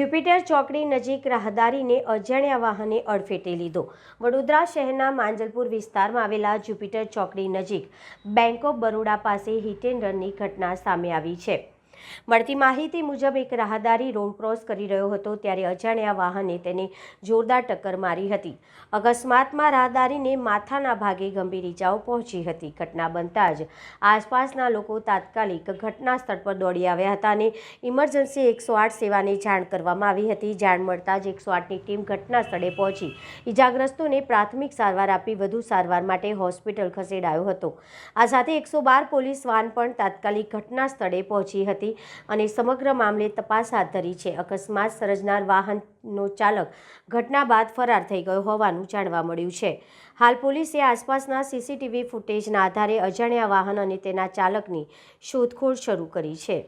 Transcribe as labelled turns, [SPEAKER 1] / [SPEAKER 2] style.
[SPEAKER 1] Jupiter ચોકડી નજીક રાહદારીને અજાણ્યા વાહને અડફેટે લીધો। વડોદરા શહેરના માંજલપુર વિસ્તારમાં આવેલા જ્યુપિટર ચોકડી નજીક બેંક ઓફ બરોડા પાસે હિટ એન્ડ રનની ઘટના સામે આવી છે। મળતી માહિતી મુજબ એક રાહદારી રોડ ક્રોસ કરી રહ્યો હતો ત્યારે અજાણ્યા વાહને તેને જોરદાર ટક્કર મારી હતી। અકસ્માતમાં રાહદારીને માથાના ભાગે ગંભીર ઇજાઓ પહોંચી હતી। ઘટના બનતા જ આસપાસના લોકો તાત્કાલિક ઘટના સ્થળ પર દોડી આવ્યા હતા અને ઇમરજન્સી 108 સેવાને જાણ કરવામાં આવી હતી। જાણ મળતા જ 108ની ટીમ ઘટના સ્થળે પહોંચી ઇજાગ્રસ્તોને પ્રાથમિક સારવાર આપી વધુ સારવાર માટે હોસ્પિટલ ખસેડાયો હતો। આ સાથે 112 પોલીસ વાન પણ તાત્કાલિક ઘટના સ્થળે પહોંચી હતી અને સમગ્ર મામલે તપાસ હાથ ધરી છે। અકસ્માત સર્જનાર વાહનનો ચાલક ઘટના બાદ ફરાર થઈ ગયો હોવાનું જાણવા મળ્યું છે। હાલ પોલીસે આસપાસના સીસીટીવી ફૂટેજના આધારે અજાણ્યા વાહન અને તેના ચાલકની શોધખોળ શરૂ કરી છે।